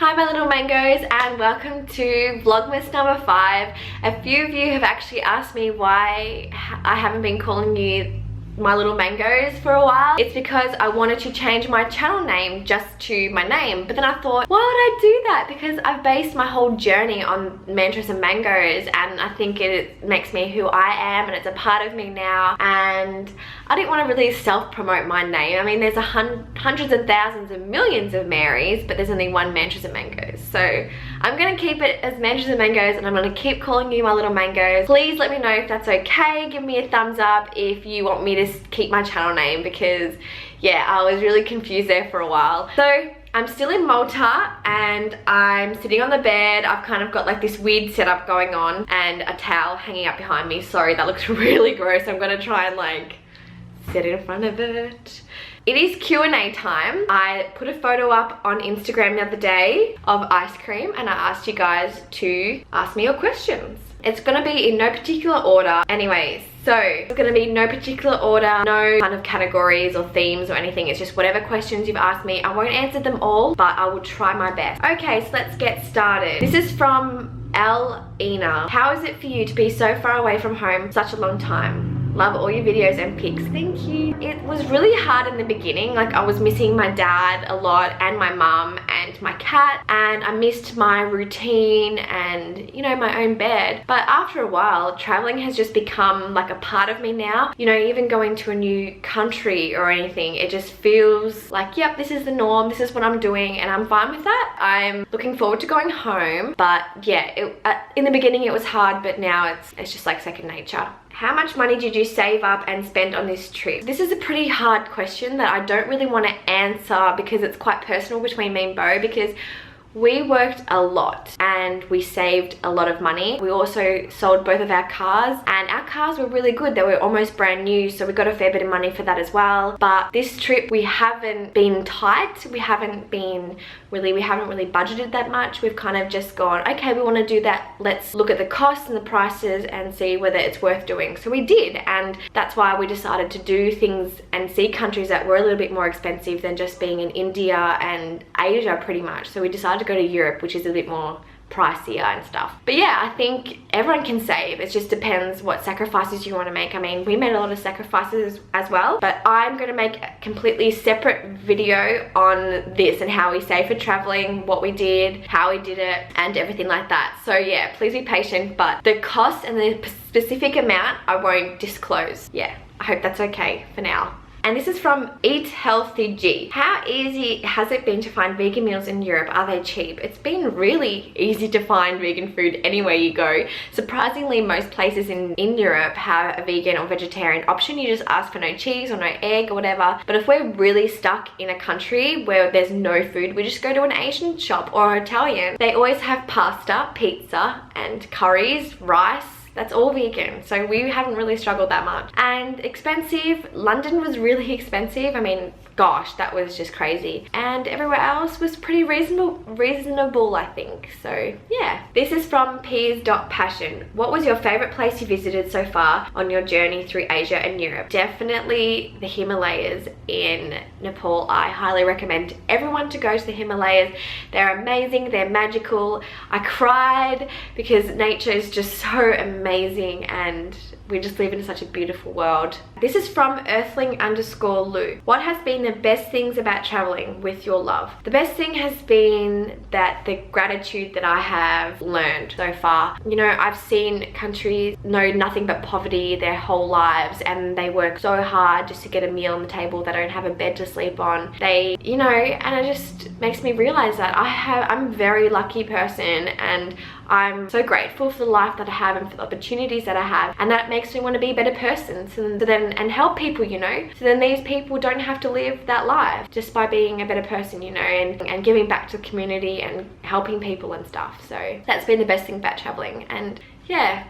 Hi my little mangoes and welcome to Vlogmas number 5. A few of you have actually asked me why I haven't been calling you my little mangoes for a while. It's because I wanted to change my channel name just to my name, but then I thought, why would I do that? Because I've based my whole journey on mantras and mangoes, and I think it makes me who I am and it's a part of me now, and I didn't want to really self-promote my name. I mean, there's hundreds and thousands and millions of Marys, but there's only one mantras and mangoes. So I'm gonna keep it as mantras and mangoes, and I'm gonna keep calling you my little mangoes. Please let me know if that's okay. Give me a thumbs up if you want me to keep my channel name, because yeah, I was really confused there for a while. So I'm still in Malta and I'm sitting on the bed. I've kind of got like this weird setup going on and a towel hanging up behind me. Sorry, that looks really gross. I'm gonna try and like sit in front of it. It is Q&A time. I put a photo up on Instagram the other day of ice cream and I asked you guys to ask me your questions. It's gonna be in no particular order. Anyways, so it's gonna be no particular order, no kind of categories or themes or anything. It's just whatever questions you've asked me. I won't answer them all, but I will try my best. Okay, so let's get started. This is from Ina. How is it for you to be so far away from home such a long time? Love all your videos and pics. Thank you. It was really hard in the beginning. Like, I was missing my dad a lot and my mum and my cat, and I missed my routine and, you know, my own bed. But after a while, traveling has just become like a part of me now. You know, even going to a new country or anything, it just feels like, yep, this is the norm, this is what I'm doing, and I'm fine with that. I'm looking forward to going home, but yeah, in the beginning it was hard, but now it's just like second nature. How much money did you save up and spend on this trip? This is a pretty hard question that I don't really want to answer because it's quite personal between me and Bo, because we worked a lot and we saved a lot of money. We also sold both of our cars, and our cars were really good. They were almost brand new, so we got a fair bit of money for that as well. But this trip, we haven't been tight. We haven't really budgeted that much. We've kind of just gone, okay, we want to do that. Let's look at the costs and the prices and see whether it's worth doing. So we did, and that's why we decided to do things and see countries that were a little bit more expensive than just being in India and Asia pretty much. So we decided to go to Europe, which is a bit more pricier and stuff. But yeah, I think everyone can save. It just depends what sacrifices you want to make. I mean, we made a lot of sacrifices as well, but I'm going to make a completely separate video on this and how we saved for traveling, what we did, how we did it, and everything like that. So yeah, please be patient, but the cost and the specific amount I won't disclose. Yeah, I hope that's okay for now. And this is from Eat Healthy G. How easy has it been to find vegan meals in Europe? Are they cheap? It's been really easy to find vegan food anywhere you go. Surprisingly, most places in Europe have a vegan or vegetarian option. You just ask for no cheese or no egg or whatever. But if we're really stuck in a country where there's no food, we just go to an Asian shop or Italian. They always have pasta, pizza, and curries, rice. That's all vegan, so we haven't really struggled that much. And expensive, London was really expensive. I mean, gosh, that was just crazy. And everywhere else was pretty reasonable, I think. So yeah. This is from peas.passion. What was your favorite place you visited so far on your journey through Asia and Europe? Definitely the Himalayas in Nepal. I highly recommend everyone to go to the Himalayas. They're amazing, they're magical. I cried because nature is just so amazing and we just live in such a beautiful world. This is from Earthling_Lou. What has been the best things about traveling with your love? The best thing has been that the gratitude that I have learned so far. You know, I've seen countries know nothing but poverty their whole lives, and they work so hard just to get a meal on the table. They don't have a bed to sleep on. They, you know, and it just makes me realize that I'm a very lucky person, and I'm so grateful for the life that I have and for the opportunities that I have, and that makes me want to be a better person and help people, you know, so then these people don't have to live that life just by being a better person, you know, and giving back to the community and helping people and stuff. So that's been the best thing about traveling. And yeah,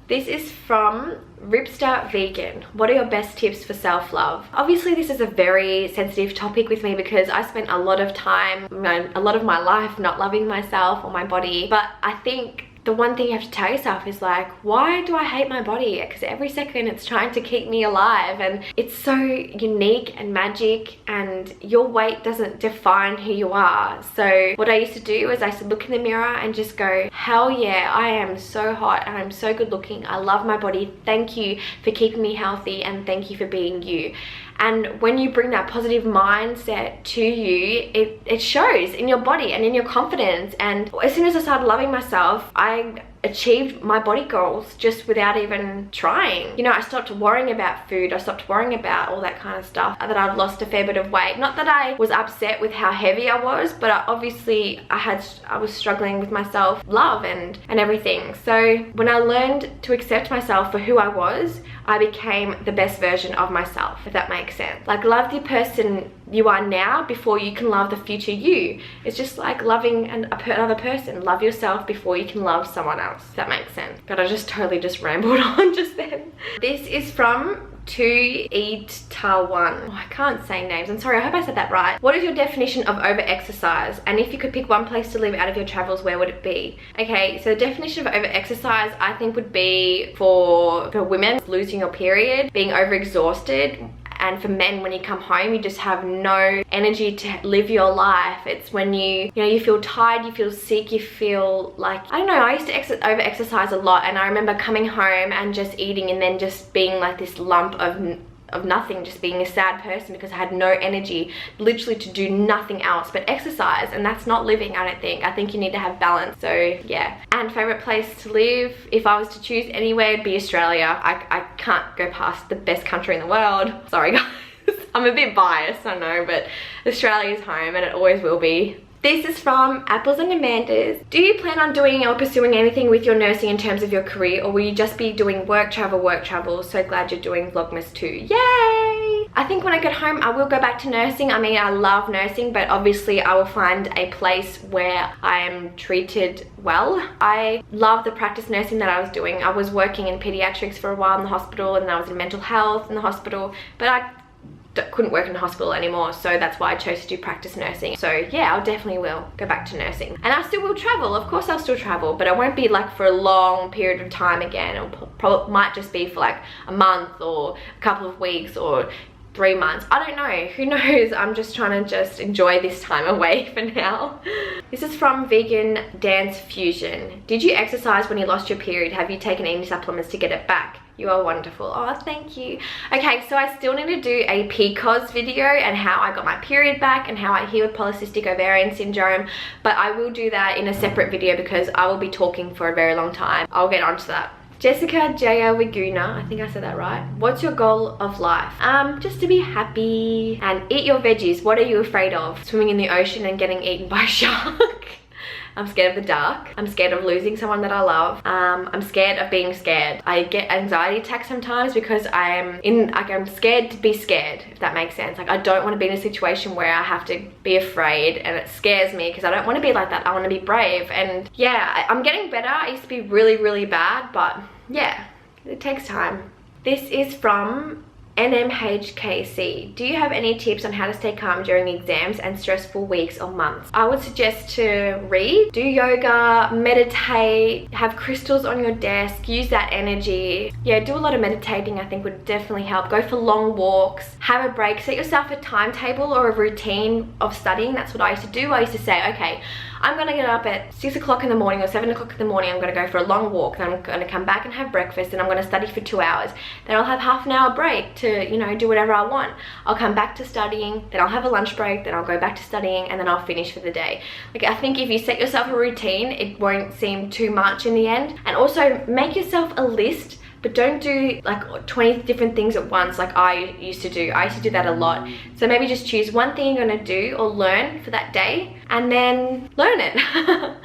this is from Ripstar Vegan. What are your best tips for self-love? Obviously, this is a very sensitive topic with me because I spent a lot of time, a lot of my life not loving myself or my body. But I think the one thing you have to tell yourself is like, why do I hate my body? Because every second it's trying to keep me alive, and it's so unique and magic, and your weight doesn't define who you are. So what I used to do is I used to look in the mirror and just go, hell yeah, I am so hot and I'm so good looking. I love my body. Thank you for keeping me healthy, and thank you for being you. And when you bring that positive mindset to you, it shows in your body and in your confidence. And as soon as I started loving myself, I achieved my body goals just without even trying. You know, I stopped worrying about food. I stopped worrying about all that kind of stuff, that I'd lost a fair bit of weight. Not that I was upset with how heavy I was, but obviously I was struggling with my self-love and everything. So when I learned to accept myself for who I was, I became the best version of myself, if that makes sense. Like, love the person you are now before you can love the future you. It's just like loving another person. Love yourself before you can love someone else, if that makes sense. But I just totally just rambled on just then. This is from To Eat Tawan. Oh, I can't say names. I'm sorry, I hope I said that right. What is your definition of over-exercise? And if you could pick one place to live out of your travels, where would it be? Okay, so the definition of over-exercise, I think, would be for women, losing your period, being over-exhausted. And for men, when you come home, you just have no energy to live your life. It's when you feel tired, you feel sick, you feel like, I don't know, I used to over-exercise a lot, and I remember coming home and just eating and then just being like this lump of nothing, just being a sad person because I had no energy literally to do nothing else but exercise. And that's not living, I don't think. I think you need to have balance. So yeah. And favorite place to live, if I was to choose anywhere, it'd be Australia. I can't go past the best country in the world. Sorry guys, I'm a bit biased, I know, but Australia's home and it always will be. This is from Apples and Amanda's. Do you plan on doing or pursuing anything with your nursing in terms of your career, or will you just be doing work travel? So glad you're doing Vlogmas too. Yay! I think when I get home, I will go back to nursing. I mean, I love nursing, but obviously I will find a place where I am treated well. I love the practice nursing that I was doing. I was working in pediatrics for a while in the hospital, and then I was in mental health in the hospital, but I couldn't work in a hospital anymore, so that's why I chose to do practice nursing. So yeah, I'll definitely will go back to nursing, and I still will travel. Of course I'll still travel, but I won't be like for a long period of time again. It'll probably might just be for like a month or a couple of weeks or 3 months. I don't know, who knows. I'm just trying to just enjoy this time away for now. This is from Vegan Dance Fusion. Did you exercise when you lost your period? Have you taken any supplements to get it back? You are wonderful. Oh, thank you. Okay, so I still need to do a PCOS video and how I got my period back and how I healed polycystic ovarian syndrome, but I will do that in a separate video because I will be talking for a very long time. I'll get onto that. Jessica Jaya Wiguna, I think I said that right. What's your goal of life? Just to be happy and eat your veggies. What are you afraid of? Swimming in the ocean and getting eaten by a shark. I'm scared of the dark. I'm scared of losing someone that I love. I'm scared of being scared. I get anxiety attacks sometimes because I'm scared to be scared, if that makes sense. Like, I don't want to be in a situation where I have to be afraid, and it scares me because I don't want to be like that. I want to be brave. And yeah, I'm getting better. I used to be really, really bad, but yeah, it takes time. This is from NMHKC. Do you have any tips on how to stay calm during exams and stressful weeks or months? I would suggest to read, do yoga, meditate, have crystals on your desk, use that energy. Yeah, do a lot of meditating. I think would definitely help. Go for long walks, have a break, set yourself a timetable or a routine of studying. That's what I used to do. I used to say, okay, I'm gonna get up at 6 o'clock in the morning or 7 o'clock in the morning. I'm gonna go for a long walk, then I'm gonna come back and have breakfast, and I'm gonna study for 2 hours. Then I'll have half an hour break to, you know, do whatever I want. I'll come back to studying, then I'll have a lunch break, then I'll go back to studying, and then I'll finish for the day. Like, I think if you set yourself a routine, it won't seem too much in the end. And also make yourself a list, but don't do like 20 different things at once like I used to do. I used to do that a lot. So maybe just choose one thing you're gonna do or learn for that day and then learn it.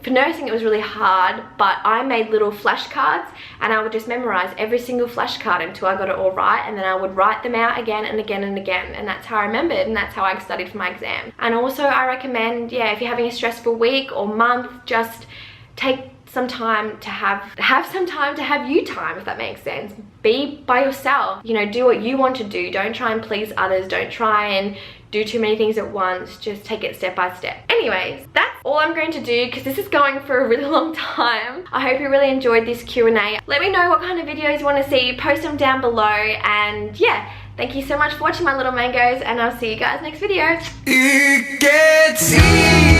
For nursing, it was really hard, but I made little flashcards and I would just memorize every single flashcard until I got it all right, and then I would write them out again and again and again, and that's how I remembered, and that's how I studied for my exam. And also I recommend, yeah, if you're having a stressful week or month, just take some time to have some time to have you time, if that makes sense. Be by yourself, you know, do what you want to do. Don't try and please others. Don't try and do too many things at once. Just take it step by step. Anyways, that's all I'm going to do because this is going for a really long time. I hope you really enjoyed this Q&A. Let me know what kind of videos you want to see. Post them down below, and yeah, thank you so much for watching my little mangoes, and I'll see you guys next video. It gets easy.